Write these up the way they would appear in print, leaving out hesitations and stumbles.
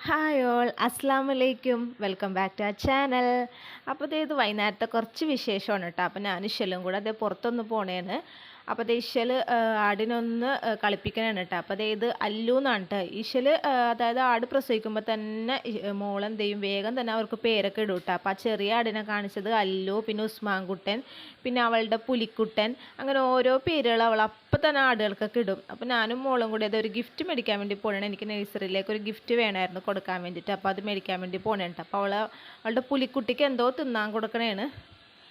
Hi all, അസ്സാം വലൈക്കും. Welcome back to ആ ചാനൽ. അപ്പോൾ ഇത് വൈകുന്നേരത്തെ കുറച്ച് വിശേഷമാണ് കേട്ടോ. അപ്പോൾ ഞാൻ ഇഷലും കൂടെ അതേ പുറത്തൊന്ന് പോണേന്ന്. അപ്പോൾ ഇഷൽ ആടിനൊന്ന് കളിപ്പിക്കാനാണ് കേട്ടോ. അപ്പോൾ ഇത് അല്ലു എന്നാണ് കേട്ടോ. ഇഷൽ അതായത് ആട് പ്രസവിക്കുമ്പോൾ തന്നെ മോളെന്ത് ചെയ്യും, വേഗം തന്നെ അവർക്ക് പേരൊക്കെ ഇടും കേട്ടോ. അപ്പോൾ ആ ചെറിയ ആടിനെ കാണിച്ചത് അല്ലു, പിന്നെ ഉസ്മാൻകുട്ടൻ, പിന്നെ അവളുടെ പുലിക്കുട്ടൻ, അങ്ങനെ ഓരോ പേരുകൾ അവൾ അപ്പം തന്നെ ആടുകൾക്കൊക്കെ ഇടും. അപ്പോൾ ഞാനും മോളും കൂടി അതൊരു ഗിഫ്റ്റ് മേടിക്കാൻ വേണ്ടി പോകണം. എനിക്ക് നഴ്സറിയിലേക്ക് ഒരു ഗിഫ്റ്റ് വേണമായിരുന്നു കൊടുക്കാൻ വേണ്ടിയിട്ട്. അപ്പോൾ അത് മേടിക്കാൻ വേണ്ടി പോകണേട്ടോ. അപ്പോൾ അവളുടെ പുലിക്കുട്ടിക്ക് എന്തോ തിന്നാൻ കൊടുക്കണേണ്.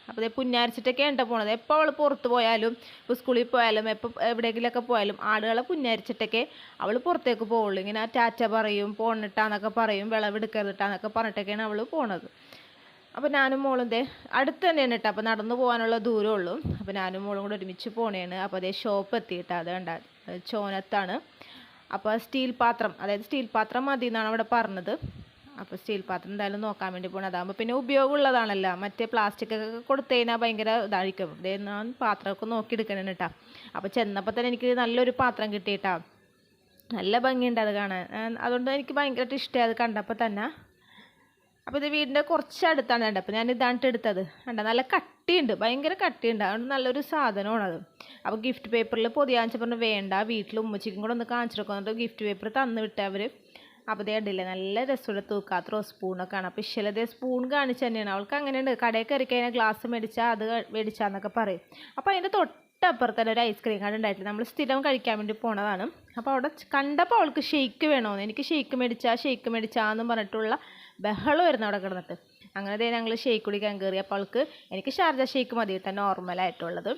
അപ്പോൾ അതേ പുന്നാരിച്ചിട്ടൊക്കെ ഉണ്ട് പോണത്. എപ്പോൾ അവൾ പുറത്ത് പോയാലും, ഇപ്പോൾ സ്കൂളിൽ പോയാലും, എപ്പോൾ എവിടെയെങ്കിലുമൊക്കെ പോയാലും ആടുകളെ പുന്നാരിച്ചിട്ടൊക്കെ അവൾ പുറത്തേക്ക് പോവുള്ളൂ. ഇങ്ങനെ ടാറ്റ പറയും, പോണിട്ടാന്നൊക്കെ പറയും, വിളവെടുക്കരുതിട്ടാന്നൊക്കെ പറഞ്ഞിട്ടൊക്കെയാണ് അവൾ പോണത്. അപ്പോൾ ഞാനും മോളും അടുത്ത് തന്നെയാണ് കേട്ടോ. അപ്പോൾ നടന്നു പോകാനുള്ള ദൂരമേ ഉള്ളൂ. അപ്പോൾ ഞാനും മോളും കൂടെ ഒരുമിച്ച് പോണേണ്. അപ്പോൾ അതേ ഷോപ്പ് എത്തിയിട്ട് അത് കണ്ട ചോനത്താണ്. അപ്പോൾ സ്റ്റീൽ പാത്രം, അതായത് സ്റ്റീൽ പാത്രം മതി എന്നാണ് അവിടെ പറഞ്ഞത്. അപ്പോൾ സ്റ്റീൽ പാത്രം എന്തായാലും നോക്കാൻ വേണ്ടി പോകണം. അതാകുമ്പോൾ പിന്നെ ഉപയോഗമുള്ളതാണല്ലോ. മറ്റേ പ്ലാസ്റ്റിക്കൊക്കെ കൊടുത്തു കഴിഞ്ഞാൽ ഭയങ്കര ഇതായിരിക്കും. ഞാൻ പാത്രമൊക്കെ നോക്കിയെടുക്കണം കേട്ടോ. അപ്പോൾ ചെന്നപ്പോൾ തന്നെ എനിക്ക് നല്ലൊരു പാത്രം കിട്ടിയിട്ടാ. നല്ല ഭംഗിയുണ്ട് അത് കാണാൻ. അതുകൊണ്ട് എനിക്ക് ഭയങ്കരമായിട്ട് ഇഷ്ടമായി അത് കണ്ടപ്പോൾ തന്നെ. അപ്പോൾ ഇത് വീടിൻ്റെ കുറച്ച് അടുത്താണ് കണ്ടത്. അപ്പോൾ ഞാൻ ഇതാണ് എടുത്തത്. കണ്ട നല്ല കട്ടിയുണ്ട്, ഭയങ്കര കട്ടിയുണ്ട്. അതുകൊണ്ട് നല്ലൊരു സാധനമാണത്. അപ്പോൾ ഗിഫ്റ്റ് പേപ്പറിൽ പൊതിയാണെന്ന് പറഞ്ഞാൽ വേണ്ട, വീട്ടിൽ ഉമ്മച്ചിക്കും കൂടെ ഒന്ന് കാണിച്ചെടുക്കുന്നുണ്ട്. ഗിഫ്റ്റ് പേപ്പർ തന്നു വിട്ട അവർ. അപ്പോൾ ഇതേ കണ്ടില്ലേ, നല്ല രസമുള്ള തൂക്കാത്രോ സ്പൂണൊക്കെ ആണ്. അപ്പോൾ ഇഷ്ടലതേ സ്പൂൺ കാണിച്ച് തന്നെയാണ്. അവൾക്ക് അങ്ങനെയുണ്ട്, കടയിൽ കയറി കഴിഞ്ഞാൽ ഗ്ലാസ് മേടിച്ചാൽ അത് മേടിച്ചാന്നൊക്കെ പറയും. അപ്പോൾ അതിൻ്റെ തൊട്ടപ്പുറത്ത് തന്നെ ഒരു ഐസ്ക്രീം കാർഡ് ഉണ്ടായിട്ടില്ല. നമ്മൾ സ്ഥിരം കഴിക്കാൻ വേണ്ടി പോണതാണ്. അപ്പോൾ അവിടെ കണ്ടപ്പോൾ അവൾക്ക് ഷെയ്ക്ക് വേണമെന്ന്, എനിക്ക് ഷെയ്ക്ക് മേടിച്ചാന്ന് പറഞ്ഞിട്ടുള്ള ബഹളമായിരുന്നു അവിടെ കിടന്നിട്ട്. അങ്ങനെ ഞങ്ങൾ ഷെയ്ക്ക് കുടിക്കാൻ കയറി. അപ്പോൾ അവൾക്ക് എനിക്ക് ഷാർജ ഷെയ്ക്ക് മതി കേട്ടോ, നോർമലായിട്ടുള്ളത്.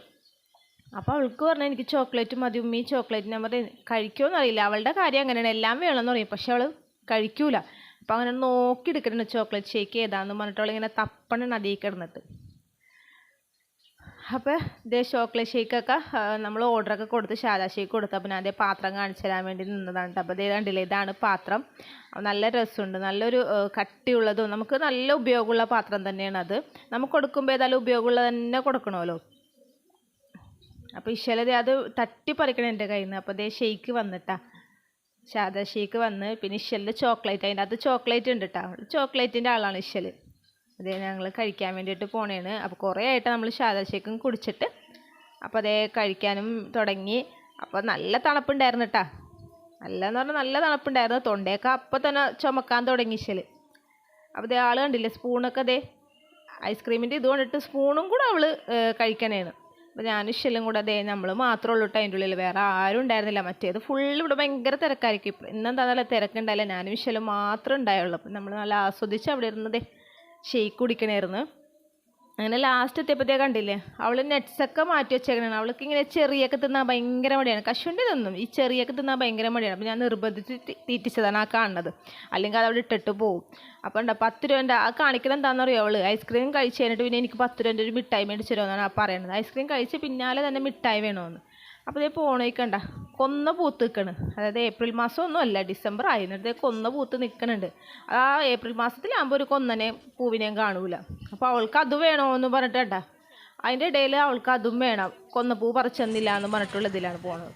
അപ്പോൾ അവൾക്ക് പറഞ്ഞാൽ എനിക്ക് ചോക്ലേറ്റ് മതി ഉമ്മി, ചോക്ലേറ്റ്. ഞാൻ പറഞ്ഞ് കഴിക്കുമെന്ന് അറിയില്ല, അവളുടെ കാര്യം അങ്ങനെയാണ്, എല്ലാം വേണമെന്ന് പറയും. പക്ഷെ അവൾ കഴിക്കൂല. അപ്പോൾ അങ്ങനെ നോക്കിയെടുക്കണ ചോക്ലേറ്റ് ഷേക്ക് ഏതാണെന്ന് പറഞ്ഞിട്ട് അവളിങ്ങനെ തപ്പണം നദിയിൽ കിടന്നിട്ട്. അപ്പോൾ ഇതേ ചോക്ലേറ്റ് ഷേക്കൊക്കെ നമ്മൾ ഓർഡറൊക്കെ കൊടുത്ത് സാദാ ഷേക്ക് കൊടുത്തു. അപ്പോൾ ഞാൻ അതേ പാത്രം കാണിച്ചു തരാൻ വേണ്ടി നിന്നതാണ്. അപ്പോൾ ഇതേ കണ്ടില്ലേ, ഇതാണ് പാത്രം. നല്ല രസമുണ്ട്, നല്ലൊരു കട്ടിയുള്ളതും നമുക്ക് നല്ല ഉപയോഗമുള്ള പാത്രം തന്നെയാണ് അത്. നമുക്ക് കൊടുക്കുമ്പോൾ ഏതായാലും ഉപയോഗമുള്ളത് തന്നെ കൊടുക്കണമല്ലോ. അപ്പോൾ ഇഷലതേ അത് തട്ടിപ്പറിക്കണം എൻ്റെ കയ്യിൽ നിന്ന്. അപ്പോൾ അതേ ഷേക്ക് വന്നിട്ടാ, സാദാ ഷേക്ക് വന്ന്. പിന്നെ ഇഷലിൻ്റെ ചോക്ലേറ്റ്, അതിൻ്റെ അത് ചോക്ലേറ്റ് ഉണ്ട് കേട്ടോ. ചോക്ലേറ്റിൻ്റെ ആളാണ് ഇഷൽ. അതേ ഞങ്ങൾ കഴിക്കാൻ വേണ്ടിയിട്ട് പോണേണ്. അപ്പോൾ കുറേ ആയിട്ട് നമ്മൾ സാദാ ഷേക്കും കുടിച്ചിട്ട്. അപ്പോൾ അതേ കഴിക്കാനും തുടങ്ങി. അപ്പോൾ നല്ല തണുപ്പുണ്ടായിരുന്നു കേട്ടോ. നല്ലതെന്ന് പറഞ്ഞാൽ നല്ല തണുപ്പുണ്ടായിരുന്നു. തൊണ്ടയൊക്കെ അപ്പോൾ തന്നെ ചുമക്കാൻ തുടങ്ങി ഇഷൽ. അപ്പോൾ അതേ ആൾ കണ്ടില്ലേ, സ്പൂണൊക്കെ അതേ ഐസ്ക്രീമിൻ്റെ ഇത് കൊണ്ടിട്ട് സ്പൂണും കൂടെ അവൾ കഴിക്കണേണ്. അപ്പോൾ ഞാനും ഇഷലും കൂടെ അതേ നമ്മൾ മാത്രമേ ഉള്ളൂ കേട്ടോ അതിൻ്റെ ഉള്ളിൽ, വേറെ ആരും ഉണ്ടായിരുന്നില്ല. മറ്റേത് ഫുൾ ഇവിടെ ഭയങ്കര തിരക്കായിരിക്കും. ഇന്നെന്താ നല്ല തിരക്കുണ്ടായില്ല, ഞാനും ഇഷലും മാത്രമേ ഉണ്ടായുള്ളൂ. അപ്പം നമ്മൾ നല്ല ആസ്വദിച്ച് അവിടെ ഇരുന്നതേ ഷെയ്ക്ക് കുടിക്കണമായിരുന്നു. അങ്ങനെ ലാസ്റ്റ് എത്തിയപ്പോഴത്തേ കണ്ടില്ലേ, അവൾ നെറ്റ്സൊക്കെ മാറ്റി വെച്ചേക്കണേ. അവൾക്ക് ഇങ്ങനെ ചെറിയൊക്കെ തിന്നാൻ ഭയങ്കര മടിയാണ്. കശുവണ്ടി തിന്നും, ഈ ചെറിയൊക്കെ തിന്നാൻ ഭയങ്കര മടിയാണ്. അപ്പോൾ ഞാൻ നിർബന്ധിച്ച് തീറ്റിച്ചതാണ് ആ കാണുന്നത്, അല്ലെങ്കിൽ അത് അവിടെ ഇട്ടിട്ട് പോവും. അപ്പോൾ ഉണ്ട് 10 രൂപേൻ്റെ ആ കാണിക്കണം എന്താണെന്ന് അറിയോ, അവൾ ഐസ്ക്രീം കഴിച്ച് കഴിഞ്ഞിട്ട് പിന്നെ എനിക്ക് 10 രൂപേൻ്റെ ഒരു മിഠായി മേടിച്ചു തരുമെന്നാണ് ആ പറയുന്നത്. ഐസ്ക്രീം കഴിച്ച് പിന്നാലെ തന്നെ മിഠായി വേണമെന്ന്. അപ്പോൾ ഇതേ പോണേക്കണ്ട കൊന്ന പൂത്ത് നിൽക്കണ്. അതായത് ഏപ്രിൽ മാസം ഒന്നും അല്ല, ഡിസംബർ ആയിരുന്നിട്ട് കൊന്ന പൂത്ത് നിൽക്കണുണ്ട്. ആ ഏപ്രിൽ മാസത്തിലാകുമ്പോൾ ഒരു കൊന്നനെയും പൂവിനെയും കാണൂല. അപ്പോൾ അവൾക്ക് അത് വേണമെന്ന് പറഞ്ഞിട്ടാ, അതിൻ്റെ ഇടയിൽ അവൾക്ക് അതും വേണം, കൊന്ന പൂ പറിച്ചെന്നില്ല എന്ന് പറഞ്ഞിട്ടുള്ള ഇതിലാണ് പോകുന്നത്.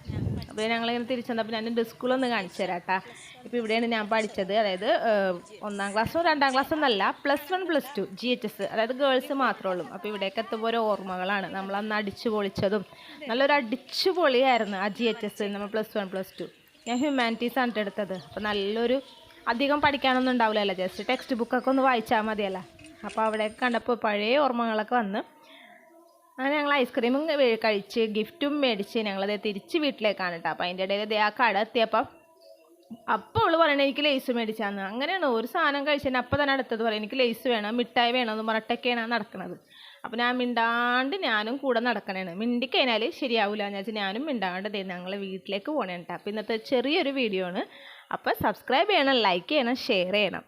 അപ്പോൾ ഞങ്ങളിങ്ങനെ തിരിച്ചെന്നപ്പോൾ ഞാൻ എൻ്റെ സ്കൂളൊന്ന് കാണിച്ചു തരാം കേട്ടോ. ഇപ്പോൾ ഇവിടെയാണ് ഞാൻ പഠിച്ചത്. അതായത് 1ാം ക്ലാസ്സോ 2ാം ക്ലാസ്സോ എന്നല്ല, +1 +2 GHS, അതായത് ഗേൾസ് മാത്രമേ ഉള്ളൂ. അപ്പോൾ ഇവിടേക്ക് എത്തുമ്പോൾ ഓരോ ഓർമ്മകളാണ്. നമ്മളന്ന് അടിച്ചു പൊളിച്ചതും നല്ലൊരു അടിച്ചു പൊളിയായിരുന്നു ആ GHS. നമ്മൾ +1 +2 ഞാൻ ഹ്യൂമാനിറ്റീസ് ആണ് എടുത്തത്. അപ്പോൾ നല്ലൊരു അധികം പഠിക്കാനൊന്നും ഉണ്ടാവില്ലല്ലോ, ജസ്റ്റ് ടെക്സ്റ്റ് ബുക്കൊക്കെ ഒന്ന് വായിച്ചാൽ മതിയല്ല. അപ്പോൾ അവിടെ കണ്ടപ്പോൾ പഴയ ഓർമ്മകളൊക്കെ വന്ന്. അങ്ങനെ ഞങ്ങൾ ഐസ്ക്രീമും കഴിച്ച് ഗിഫ്റ്റും മേടിച്ച് ഞങ്ങളത് തിരിച്ച് വീട്ടിലേക്കാണ് കേട്ടോ. അപ്പോൾ അതിൻ്റെ ഇടയിൽ ആ കട എത്തിയപ്പോൾ അപ്പോൾ അവൾ പറയണേ എനിക്ക് ലേസ് മേടിച്ചാന്ന്. അങ്ങനെയാണ് ഒരു സാധനം കഴിച്ചതിന് അപ്പോൾ തന്നെ അടുത്തത് പറയും എനിക്ക് ലേസ് വേണം, മിഠായി വേണമെന്ന് പറഞ്ഞിട്ടൊക്കെയാണ് നടക്കുന്നത്. അപ്പോൾ ഞാൻ മിണ്ടാണ്ട് ഞാനും കൂടെ നടക്കണേണ്. മിണ്ടിക്കഴിഞ്ഞാൽ ശരിയാവില്ല എന്ന് വെച്ചാൽ ഞാനും മിണ്ടാണ്ട് ഞങ്ങൾ വീട്ടിലേക്ക് പോകണേ കേട്ടോ. അപ്പോൾ ഇന്നത്തെ ചെറിയൊരു വീഡിയോ ആണ്. അപ്പോൾ സബ്സ്ക്രൈബ് ചെയ്യണം, ലൈക്ക് ചെയ്യണം, ഷെയർ ചെയ്യണം.